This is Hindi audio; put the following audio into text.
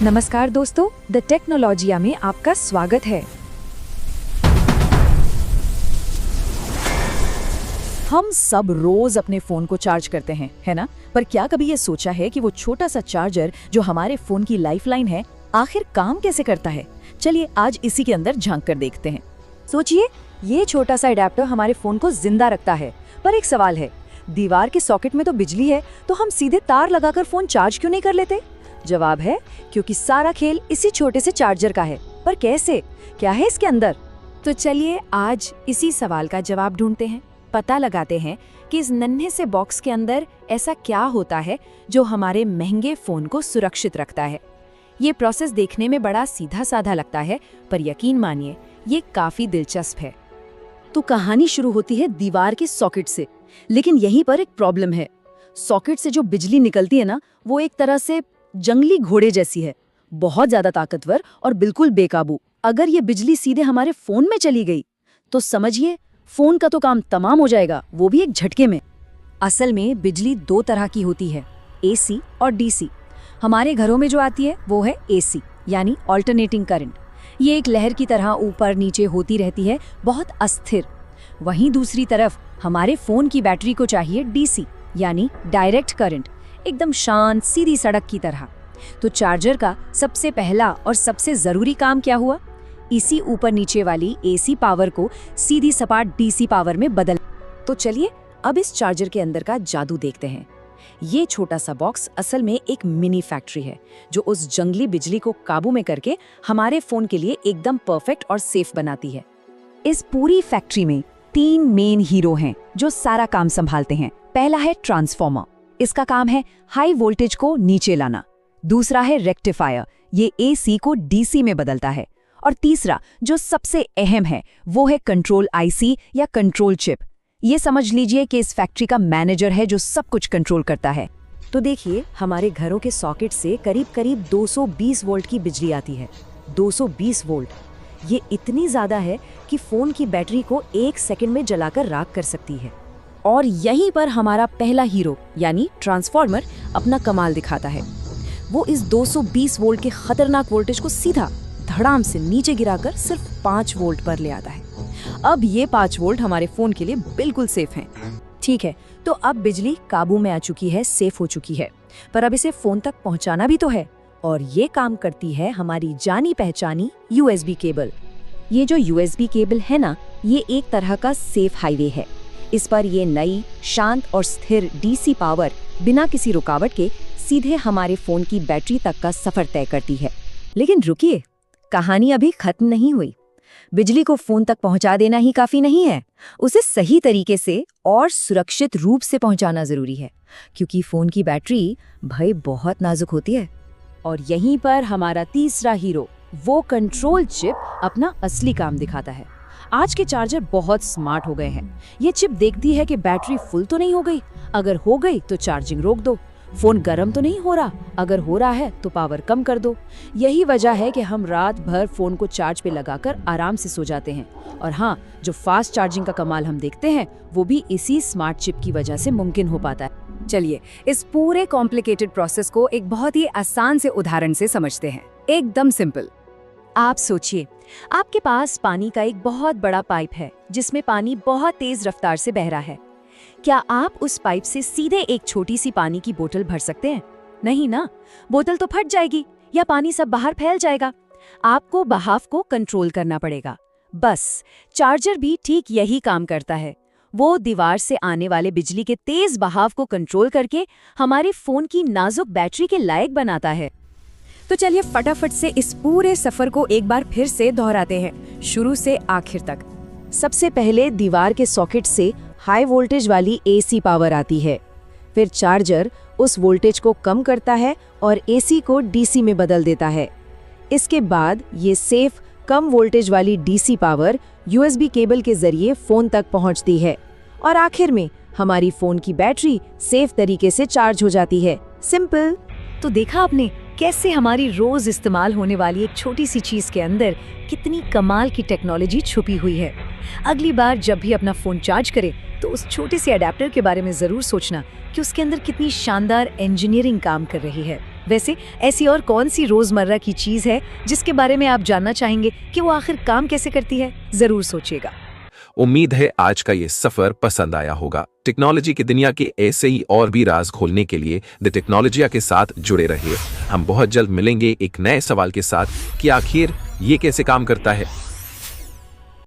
नमस्कार दोस्तों, द टेक्नोलॉजिया में आपका स्वागत है। हम सब रोज अपने फोन को चार्ज करते हैं, है ना? पर क्या कभी ये सोचा है कि वो छोटा सा चार्जर जो हमारे फोन की लाइफलाइन है, आखिर काम कैसे करता है? चलिए आज इसी के अंदर झांक कर देखते हैं। सोचिए, ये छोटा सा अडेप्टर हमारे फोन को जिंदा रखता है। पर एक सवाल है, दीवार के सॉकेट में तो बिजली है, तो हम सीधे तार लगाकर फोन चार्ज क्यों नहीं कर लेते? जवाब है क्योंकि सारा खेल इसी छोटे से चार्जर का है। पर कैसे? क्या है इसके अंदर? तो चलिए आज इसी सवाल का जवाब ढूंढते हैं। पता लगाते हैं कि इस नन्हे से बॉक्स के अंदर ऐसा क्या होता है जो हमारे महंगे फोन को सुरक्षित रखता है। ये प्रोसेस देखने में बड़ा सीधा साधा लगता है, पर यकीन मानिए ये काफी दिलचस्प है। तो कहानी शुरू होती है दीवार के सॉकेट से, लेकिन यहीं पर एक प्रॉब्लम है। सॉकेट से जो बिजली निकलती है ना, वो एक तरह से जंगली घोड़े जैसी है, बहुत ज्यादा ताकतवर और बिल्कुल बेकाबू। अगर ये बिजली सीधे हमारे फोन में चली गई तो समझिए फोन का तो काम तमाम हो जाएगा, वो भी एक झटके में। असल में बिजली दो तरह की होती है, एसी और डीसी। हमारे घरों में जो आती है वो है एसी, यानी ऑल्टरनेटिंग करंट। ये एक लहर की तरह ऊपर नीचे होती रहती है, बहुत अस्थिर। वहीं दूसरी तरफ हमारे फोन की बैटरी को चाहिए डीसी, यानी डायरेक्ट करंट, एकदम शांत सीधी सड़क की तरह। तो चार्जर का सबसे पहला और सबसे जरूरी काम क्या हुआ? इसी ऊपर नीचे वाली एसी पावर को सीधी सपाट डीसी पावर में बदल। तो चलिए अब इस चार्जर के अंदर का जादू देखते हैं। ये छोटा सा बॉक्स असल में एक मिनी फैक्ट्री है जो उस जंगली बिजली को काबू में करके हमारे फोन के लिए एकदम परफेक्ट और सेफ बनाती है। इस पूरी फैक्ट्री में 3 मेन हीरो हैं जो सारा काम संभालते हैं। पहला है ट्रांसफार्मर, इसका काम है हाई वोल्टेज को नीचे लाना। दूसरा है रेक्टिफायर, ये एसी को डीसी में बदलता है। और तीसरा जो सबसे अहम है वो है कंट्रोल आईसी या कंट्रोल चिप। ये समझ लीजिए कि इस फैक्ट्री का मैनेजर है जो सब कुछ कंट्रोल करता है। तो देखिए, हमारे घरों के सॉकेट से करीब करीब 220 वोल्ट की बिजली आती है। 220 वोल्ट, ये इतनी ज्यादा है कि फोन की बैटरी को 1 सेकंड में जलाकर राख कर सकती है। और यहीं पर हमारा पहला हीरो यानी ट्रांसफार्मर अपना कमाल दिखाता है। वो इस 220 वोल्ट के खतरनाक वोल्टेज को सीधा धड़ाम से नीचे गिराकर सिर्फ 5 वोल्ट पर ले आता है। अब ये 5 वोल्ट हमारे फोन के लिए बिल्कुल सेफ हैं। ठीक है, तो अब बिजली काबू में आ चुकी है, सेफ हो चुकी है, पर अब इसे फोन तक पहुंचाना भी तो है। और ये काम करती है हमारी जानी पहचानी यूएसबी केबल। ये जो यूएसबी केबल है ना, ये एक तरह का सेफ हाईवे है। इस पर ये नई शांत और स्थिर डीसी पावर बिना किसी रुकावट के सीधे हमारे फोन की बैटरी तक का सफर तय करती है। लेकिन रुकिए, कहानी अभी खत्म नहीं हुई। बिजली को फोन तक पहुंचा देना ही काफी नहीं है, उसे सही तरीके से और सुरक्षित रूप से पहुंचाना जरूरी है, क्योंकि फोन की बैटरी भाई बहुत नाजुक होती है। और यहीं पर हमारा तीसरा हीरो, वो कंट्रोल चिप, अपना असली काम दिखाता है। आज के चार्जर बहुत स्मार्ट हो गए हैं। ये चिप देखती है कि बैटरी फुल तो नहीं हो गई, अगर हो गई तो चार्जिंग रोक दो। फोन गर्म तो नहीं हो रहा, अगर हो रहा है तो पावर कम कर दो। यही वजह है कि हम रात भर फोन को चार्ज पे लगाकर आराम से सो जाते हैं। और हाँ, जो फास्ट चार्जिंग का कमाल हम देखते हैं वो भी इसी स्मार्ट चिप की वजह से मुमकिन हो पाता है। चलिए इस पूरे कॉम्प्लिकेटेड प्रोसेस को एक बहुत ही आसान से उदाहरण से समझते हैं, एकदम सिंपल। आप सोचिए, आपके पास पानी का एक बहुत बड़ा पाइप है जिसमें पानी बहुत तेज रफ्तार से बह रहा है। क्या आप उस पाइप से सीधे एक छोटी सी पानी की बोतल भर सकते हैं? नहीं ना, बोतल तो फट जाएगी या पानी सब बाहर फैल जाएगा। आपको बहाव को कंट्रोल करना पड़ेगा। बस चार्जर भी ठीक यही काम करता है। वो दीवार से आने वाले बिजली के तेज बहाव को कंट्रोल करके हमारे फोन की नाजुक बैटरी के लायक बनाता है। तो चलिए फटाफट से इस पूरे सफर को एक बार फिर से दोहराते हैं, शुरू से आखिर तक। सबसे पहले दीवार के सॉकेट से हाई वोल्टेज वाली एसी पावर आती है। फिर चार्जर उस वोल्टेज को कम करता है और एसी को डीसी में बदल देता है। इसके बाद ये सेफ कम वोल्टेज वाली डीसी पावर यूएसबी केबल के जरिए फोन तक पहुंचती है। और आखिर में हमारी फोन की बैटरी सेफ तरीके से चार्ज हो जाती है। सिंपल। तो देखा आपने कैसे हमारी रोज इस्तेमाल होने वाली एक छोटी सी चीज के अंदर कितनी कमाल की टेक्नोलॉजी छुपी हुई है। अगली बार जब भी अपना फोन चार्ज करें तो उस छोटे से अडेप्टर के बारे में जरूर सोचना कि उसके अंदर कितनी शानदार इंजीनियरिंग काम कर रही है। वैसे ऐसी और कौन सी रोजमर्रा की चीज है जिसके बारे में आप जानना चाहेंगे कि वो आखिर काम कैसे करती है? जरूर सोचिएगा। उम्मीद है आज का ये सफर पसंद आया होगा। टेक्नोलॉजी की दुनिया के ऐसे ही और भी राज खोलने के लिए द टेक्नोलॉजिया के साथ जुड़े रहिए। हम बहुत जल्द मिलेंगे एक नए सवाल के साथ कि आखिर ये कैसे काम करता है।